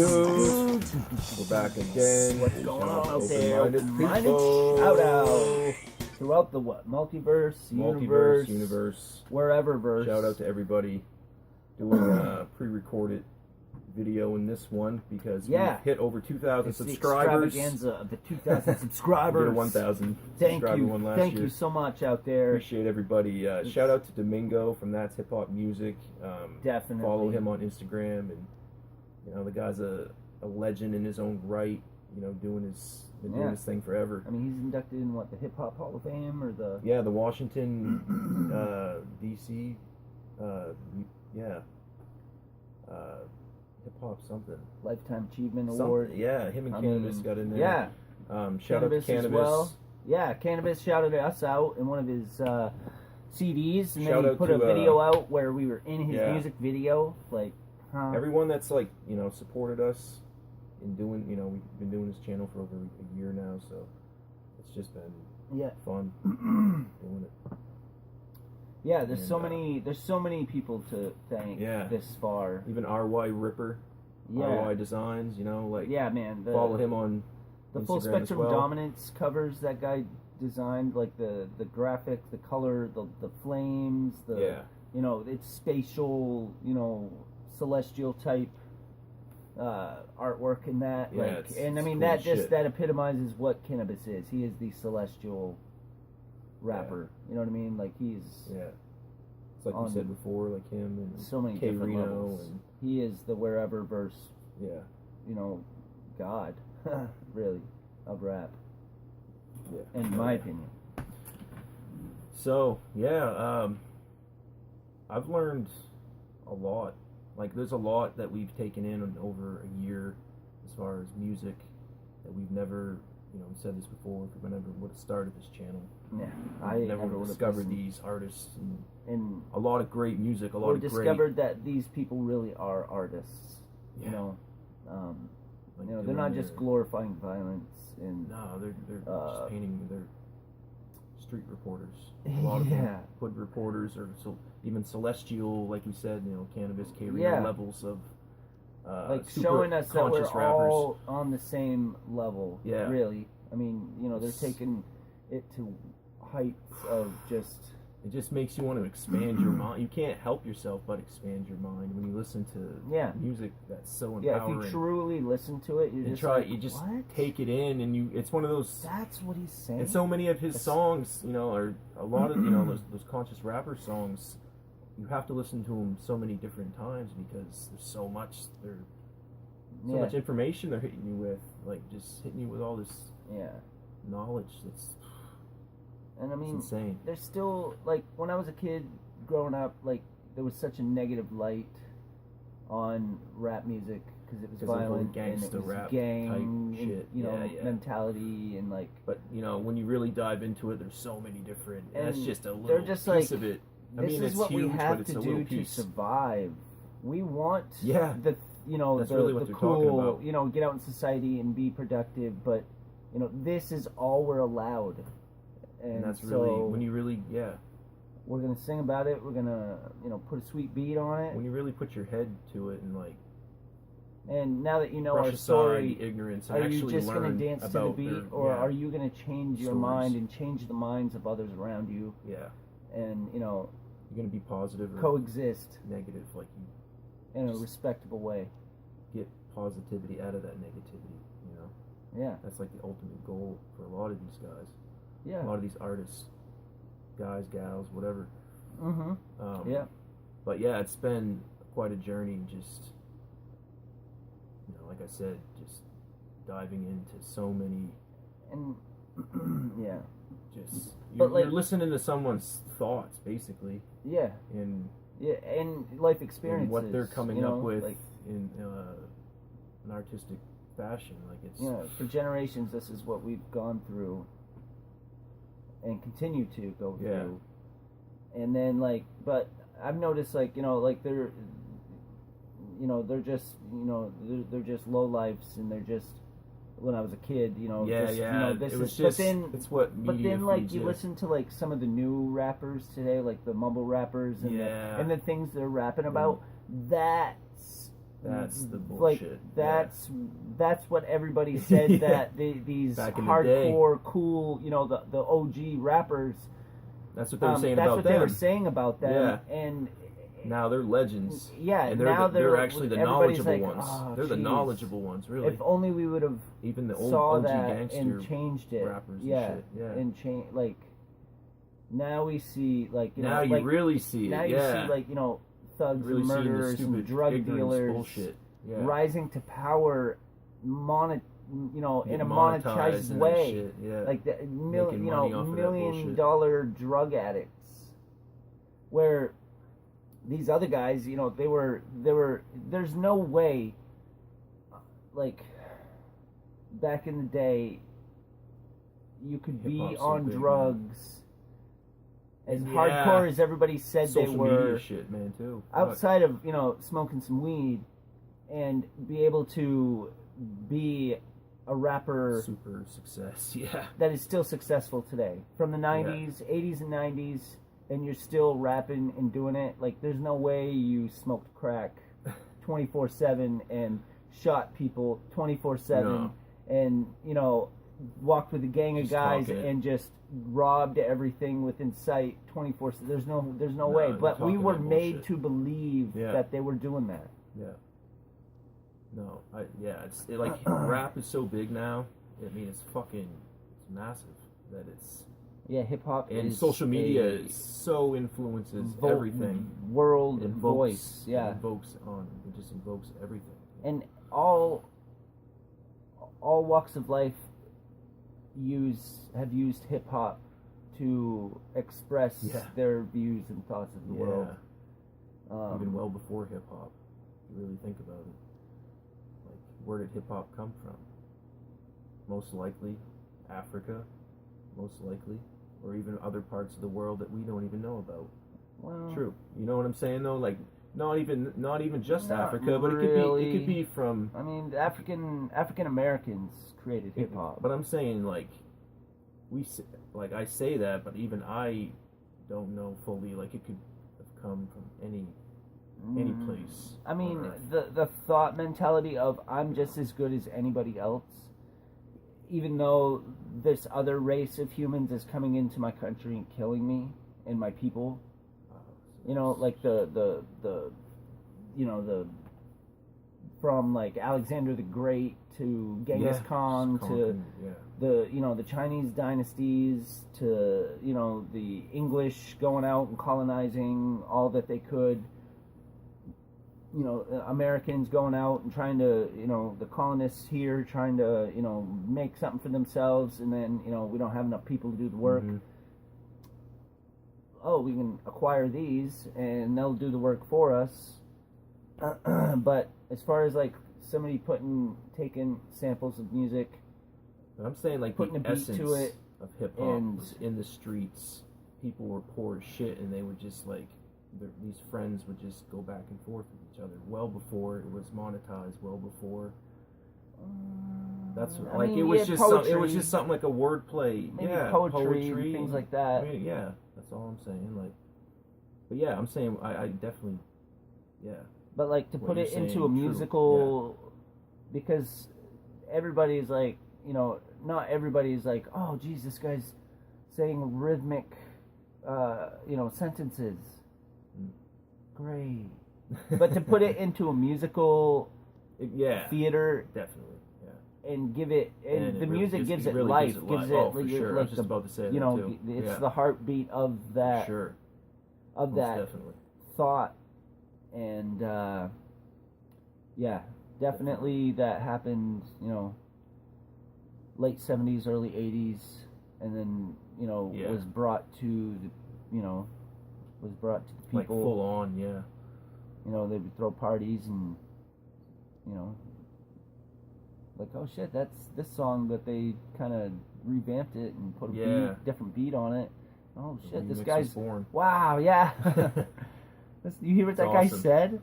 dudes. We're back again. What's going on out there? Open-minded Shout out throughout the multiverse, universe, wherever verse. Shout out to everybody doing a pre-recorded video in this one because we hit over 2,000 subscribers. The extravaganza of the 2,000 subscribers. We did a 1,000 subscriber one last year. Thank you so much out there. Appreciate everybody. Shout out to Domingo from That's HipHop Music. Definitely. Follow him on Instagram, and the guy's a legend in his own right. Doing his thing forever. I mean, he's inducted in the Hip Hop Hall of Fame or the the Washington D.C. Hip Hop something. Lifetime Achievement Award. Yeah, him and Cannabis got in there. Yeah. Shout out to Cannabis as well. Yeah, Cannabis shouted us out in one of his CDs, and then he put a video out where we were in his music video. Everyone that's supported us in doing, we've been doing this channel for over a year now, so it's just been fun doing it. Yeah, there's so many people to thank this far. Even RY Ripper, RY Designs, man. Follow him on the Instagram Full Spectrum as well. Dominance covers that guy designed, like the graphic, the color, the flames, it's spatial, celestial type artwork in that. That epitomizes what Cannabis is. He is the celestial rapper. You know what I mean? Like he's it's like you said before, like him and so many K different Reno levels. And he is the wherever verse. God, really, of rap. Yeah, in my opinion. So I've learned a lot. Like there's a lot that we've taken in over a year as far as music that we've never. We said this before. If we never would have started this channel, I never would have discovered these artists and a lot of great music. Discovered that these people really are artists. Yeah. They're not just glorifying violence and they're just painting. They're street reporters. A lot of them, hood reporters, or even celestial, like you said. Cannabis, K Reno levels of. Showing us that we're rappers. all on the same level. Yeah. Really. I mean, they're taking it to heights of just. It just makes you want to expand your mind. You can't help yourself but expand your mind when you listen to music that's so empowering. Yeah, if you truly listen to it, you just take it in, and it's one of those. That's what he's saying. And so many of his songs, are a lot of those conscious rapper songs. You have to listen to them so many different times because there's so much much information they're hitting you with, just hitting you with all this knowledge that's insane. There's still when I was a kid growing up, there was such a negative light on rap music because it was violent and it was rap gang type shit. Mentality and But when you really dive into it, there's so many different. And that's just a little piece of it. This is what we have to do to survive. We want the really what the they're cool, talking about. Get out in society and be productive, but this is all we're allowed. And that's so really when you really we're gonna sing about it. We're gonna put a sweet beat on it. When you really put your head to it and and now that you know our story, the ignorance and are actually you just learn gonna dance to the beat, or are you gonna change your mind and change the minds of others around you? Yeah. And you're gonna be positive or coexist negative, in a respectable way. Get positivity out of that negativity, Yeah. That's the ultimate goal for a lot of these guys. Yeah. A lot of these artists, guys, gals, whatever. Mm-hmm. But it's been quite a journey. Just like I said, just diving into so many. And you're listening to someone's thoughts, basically. Yeah. And life experiences. And what they're coming up with in an artistic fashion, for generations, this is what we've gone through, and continue to go through. And then but I've noticed they're they're just low lives, and they're just. When I was a kid, this is. But then it's what. But then, you listen to some of the new rappers today, like the mumble rappers and the things they're rapping about. That's That's the like bullshit. that's what everybody said that these hardcore, cool, you know, the OG rappers. That's what they were saying about them. That's what they were saying about them, and now they're legends. Yeah, and they're actually the knowledgeable like, ones. Oh, they're the knowledgeable ones, really. If only we would have even the old saw OG that gangster and changed it. rappers and shit. Yeah, and change like. Now we see like you now know, you like, really see it. Now you see like you know thugs really and murderers and drug dealers bullshit. Yeah. rising to power, in a monetized way. Shit. Yeah. Like the $1 million drug addicts, where these other guys, you know, they were. There's no way, like back in the day, you could be on drugs. As hardcore as everybody said Social they were, media shit, man, too. Outside of smoking some weed, and be able to be a rapper, super success, that is still successful today. From the 90s, 80s, and 90s, and you're still rapping and doing it. Like, there's no way you smoked crack 24/7 and shot people 24/7, and walked with a gang of guys and just robbed everything within sight 24. There's no way. But we were made to believe that they were doing that. Yeah. No. It's like rap is so big now. I mean, it's massive that it's. Yeah, hip hop and social media so influences everything. World and voice. Yeah. It just invokes everything. And all walks of life have used hip hop to express their views and thoughts of the world. Even well before hip hop, if you really think about it. Like, where did hip hop come from? Most likely Africa, or even other parts of the world that we don't even know about. Well, true. You know what I'm saying though? Like, not even just Africa, but really. it could be from. I mean, African Americans created hip hop. But I'm saying I say that, but even I don't know fully. Like, it could have come from any place. I mean, the thought mentality of I'm just as good as anybody else, even though this other race of humans is coming into my country and killing me and my people. Like the from like Alexander the Great to Genghis Khan to the Chinese dynasties to the English going out and colonizing all that they could. Americans going out and trying to the colonists here trying to make something for themselves, and then we don't have enough people to do the work. Mm-hmm. Oh, we can acquire these and they'll do the work for us. But as far as like somebody taking samples of music, but I'm saying like putting the a beat essence to it of hip hop was in the streets. People were poor as shit, and they would just like these friends would just go back and forth with each other. Well before it was monetized. Well before. That's it was just something like a wordplay. Maybe poetry, things like that. I mean, that's all I'm saying. Like, but yeah, I'm saying I definitely, But like to put it into a musical, because everybody's like, not everybody's like, oh, geez, this guy's saying rhythmic, sentences. Great. But to put it into a musical, theater, definitely. And give it, and the music gives it really life. Gives it oh, for sure. I was just about to say that too. It's the heartbeat of that, of that definitely. Thought, and definitely that happened. Late 70s, early 80s, and then was brought to the people. Like full on, they would throw parties and like, oh shit, that's this song that they kind of revamped it and put a different beat on it. Oh shit, this guy's born. Wow, yeah. You hear what that guy said?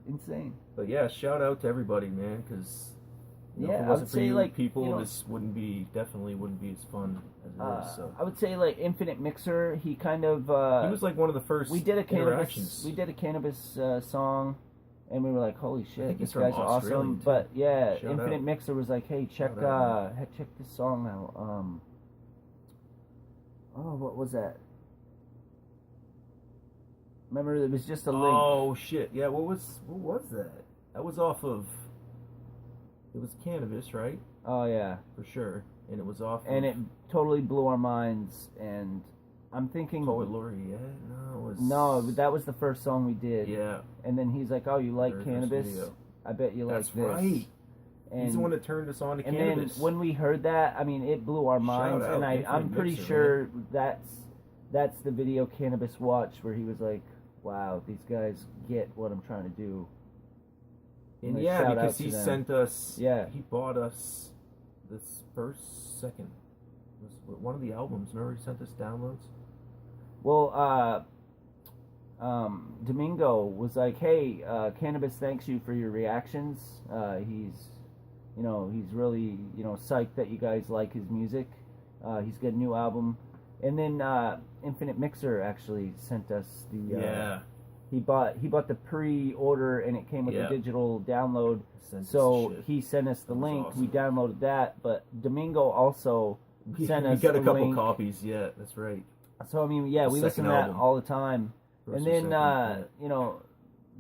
Insane. But shout out to everybody, man, because if it wasn't I would for say you like people, this definitely wouldn't be as fun as it is. So I would say like Infinite Mixer, he kind of he was like one of the first. We did a cannabis song. And we were like, holy I shit, think this he's from guy's Australia, awesome. too. But yeah, Shout Infinite out. Mixer was like, hey, check Shout out, check this song out. Oh, what was that? Remember, it was just a link. Oh shit! Yeah, what was that? That was off of. It was Cannabis, right? Oh yeah, For sure, and it was off. and of it totally blew our minds. And I'm thinking, Poet Laureate. No, it was. no, that was the first song we did. Yeah. And then he's like, oh, you like Very first Cannabis? video. I bet you That's like this. right. And, He's the one that turned us on to and Cannabis. then when we heard that, I mean, it blew our minds. out And I'm Infinite pretty Mixer, sure that's the video Cannabis watched where he was like, wow, these guys get what I'm trying to do. And Like, yeah, shout because out to he them. sent us. Yeah. He bought us this second. Was one of the albums. Remember, he sent us downloads. Well, Domingo was like, hey, Cannabis thanks you for your reactions. He's really, psyched that you guys like his music. He's got a new album. And then Infinite Mixer actually sent us the Yeah. he bought the pre-order and it came with Yeah. the digital download. Sent us So shit. he sent us the That was link. awesome. We downloaded that, but Domingo also sent We us got a couple link. copies. Yeah, that's right. So I mean, yeah, The we listen second to that album. all the time. First And or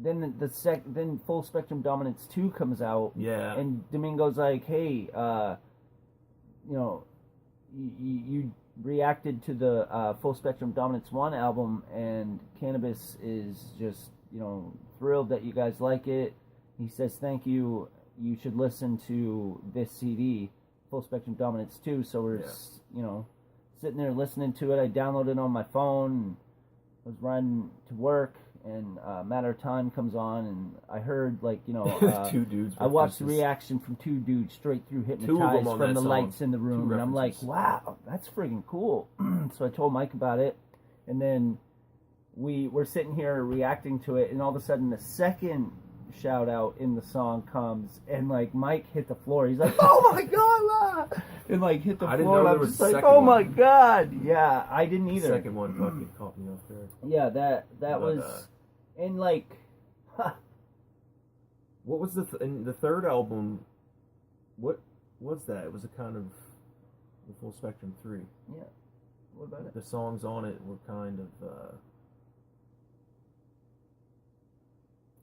then second, then Full Spectrum Dominance 2 comes out. yeah. And Domingo's like, hey, you reacted to the Full Spectrum Dominance 1 album, and Cannabis is just, thrilled that you guys like it. He says, thank you. You should listen to this CD, Full Spectrum Dominance 2. So we're, sitting there listening to it. I downloaded it on my phone. And I was riding to work, and Matter of Time comes on, and I heard, Two Dudes. I watched the references. reaction from Two Dudes straight through Two of them Hypnotized on from that the song. lights in the room, Two and I'm like, references. wow, that's friggin' cool. So I told Mike about it, and then we were sitting here reacting to it, and all of a sudden the second shout out in the song comes, and Mike hit the floor. He's like, oh my god, and hit the I didn't floor, know and there I'm was just a like, second oh one. my god. Yeah, I didn't The either. second one fucking caught me off guard. Yeah, that But, was, and What was in the third album? What was that? It was a kind of the Full Spectrum 3. yeah, what about it? The songs on it were kind of.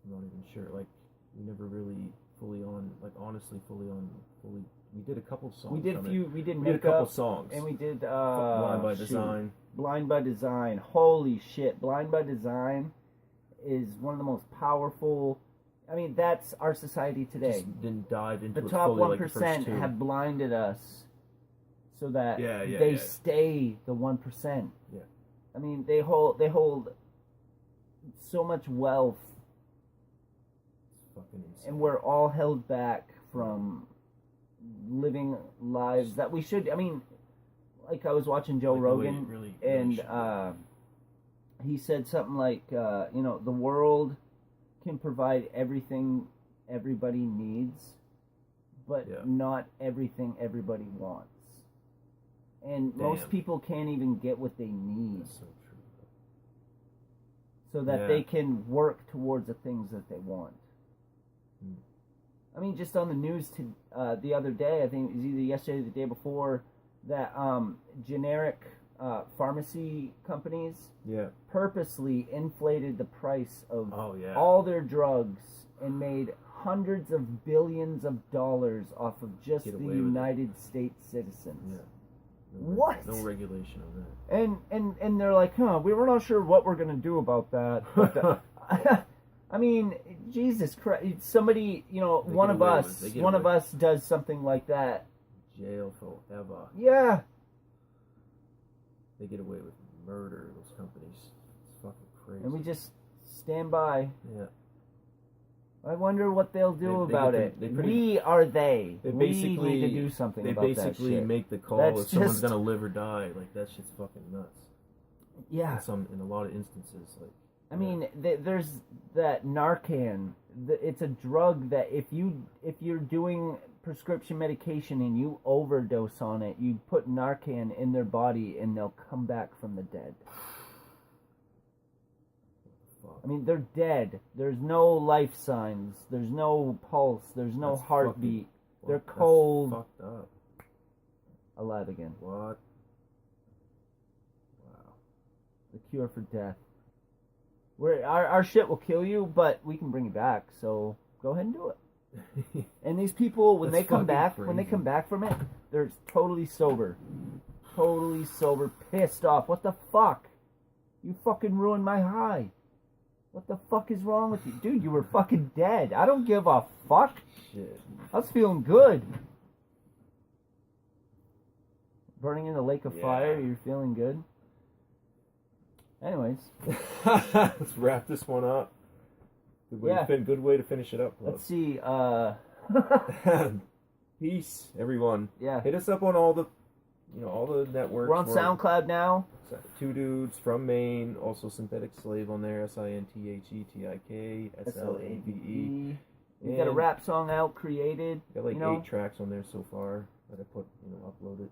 I'm not even sure. We never really fully on. We did a couple songs. We did a on few. It. We did We did a makeup, couple songs. and we did Blind by shoot. Design. Blind by Design. Holy shit! Blind by Design is one of the most powerful. I mean, that's our society today. Just didn't dive into The it top fully 1% like the first two. have blinded us, so that Yeah, they yeah. stay the 1%. Yeah. I mean, they hold so much wealth, It's fucking insane. and we're all held back from living lives that we should. I mean, I was watching Joe Like the way Rogan, it really and should be. he said something like, the world can provide everything everybody needs, but Yeah. not everything everybody wants. And most Damn. people can't even get what they need, That's so true. so that Yeah. they can work towards the things that they want. Hmm. I mean, just on the news the other day, I think it was either yesterday or the day before, that generic pharmacy companies Yeah. purposely inflated the price of Oh yeah. all their drugs and made hundreds of billions of dollars off of just Get the away with it. United States citizens. Yeah. What? No regulation on that. And they're like, we were not sure what we're gonna do about that. But I mean, Jesus Christ! Somebody, They one get of away with us, it. They get one of away. us does something like that. Jail forever. Yeah. They get away with murder. Those companies. It's fucking crazy. And we just stand by. Yeah. I wonder what they'll do They about get it. the- they pretty- We are they. They We basically need to do something They about that basically shit. make the call That's if someone's just- gonna live or die. Like that shit's fucking nuts. Yeah. In a lot of instances, like. I mean, there's that Narcan. It's a drug that if you're doing prescription medication and you overdose on it, you put Narcan in their body and they'll come back from the dead. fuck? I mean, they're dead. There's no life signs. There's no pulse. There's no That's heartbeat. They're That's cold. fucked up. Alive again. What? Wow. The cure for death. Our shit will kill you, but we can bring you back. So go ahead and do it. And these people, when That's they come back, fucking when they crazy. come back from it, they're totally sober, pissed off. What the fuck? You fucking ruined my high. What the fuck is wrong with you, dude? You were fucking dead. I don't give a fuck. Shit. I was feeling good. Burning in the lake of Yeah. fire. You're feeling good. Anyways, Let's wrap this one up. Good way, Yeah. good way to finish it up. let's see. Peace, everyone. Yeah. Hit us up on all the, all the networks. We're on SoundCloud now. Two Dudes from Maine. Also Synthetic Slave on there. SINTHETIKSLAVE. We got a rap song out created. Got like you know? 8 tracks on there so far that I put, uploaded.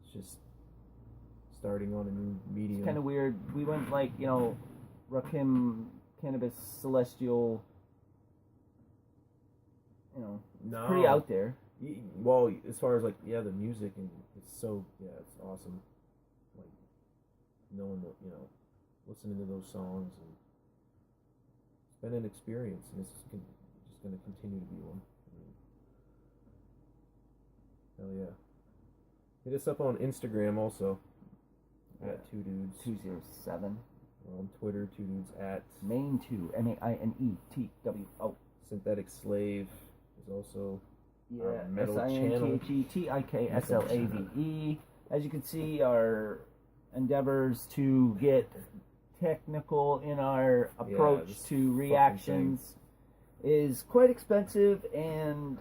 It's just starting on a new medium. It's kind of weird. We went like, Rakim, Cannabis, Celestial, No. pretty out there. Well, as far as like, the music, and it's it's awesome. Like, knowing that, listening to those songs, and it's been an experience, and it's just going to continue to be one. Hell yeah. Hit us up on Instagram also, at Two Dudes. 207. We're on Twitter, Two Dudes at Maine 2, MAINETWO. Synthetic Slave is also Yeah, our metal channel. SINTHETIKSLAVE. As you can see, our endeavors to get technical in our approach this to reactions is quite expensive, and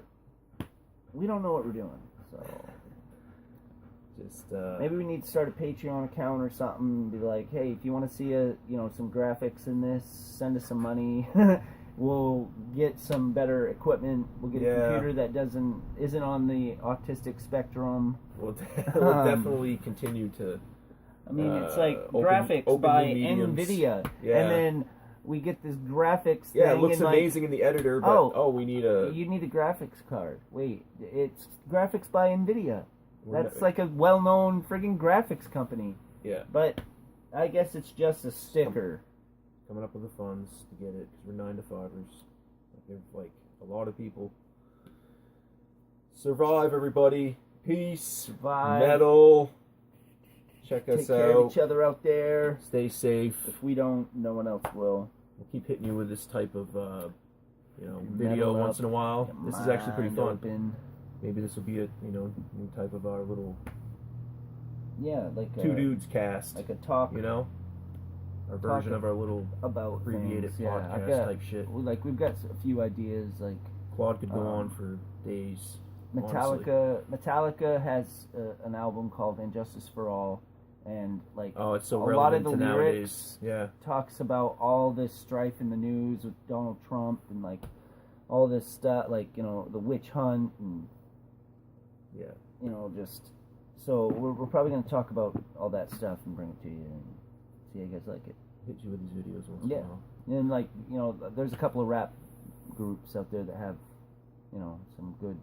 we don't know what we're doing. So Just maybe we need to start a Patreon account or something. And be like, hey, if you want to see some graphics in this, send us some money. We'll get some better equipment. We'll get a computer that isn't on the autistic spectrum. we'll definitely continue to. I mean, it's like open graphics new by mediums. NVIDIA, Yeah. and then we get this graphics. Yeah, it thing looks and, amazing in the editor, but we need a. You need a graphics card. Wait, it's graphics by NVIDIA. We're That's not- like a well-known friggin' graphics company. Yeah, But I guess it's just a sticker. coming up with the funds to get it, because we're 9-to-5ers. Like a lot of people. Survive, everybody. Peace. Survive. Metal. Check us Take care of out. each other out there. Stay safe. If we don't, no one else will. We'll keep hitting you with this type of, Metal video up, once in a while. Get This is actually pretty mind fun. open. Maybe this will be a, new type of our little Yeah, like Two Dudes cast. like a talk. Our version of our little about abbreviated things. Yeah, I've podcast got, type shit. we've got a few ideas. Like Quad could go on for days. Metallica has an album called "Injustice for All," and It's so a lot of relevant the to lyrics nowadays. Yeah. talks about all this strife in the news with Donald Trump and all this stuff, the witch hunt and just. So we're probably going to talk about all that stuff and bring it to you and see how you guys like it. Hit you with these videos once in a while. And there's a couple of rap groups out there that have, some good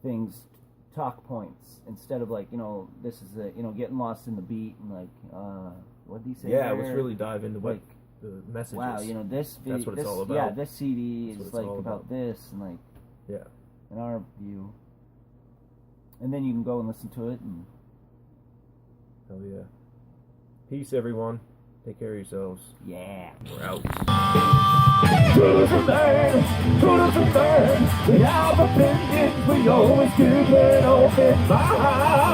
things, talk points, instead of this is getting lost in the beat and what did he say? Yeah, there? let's really dive into what the messages. Wow, this video, That's what it's all about. Yeah, this CD That's is what it's all about this and in our view. And then you can go and listen to it and Hell yeah. Peace, everyone. Take care of yourselves. yeah. We're out. We have opinions, we always keep it open mind.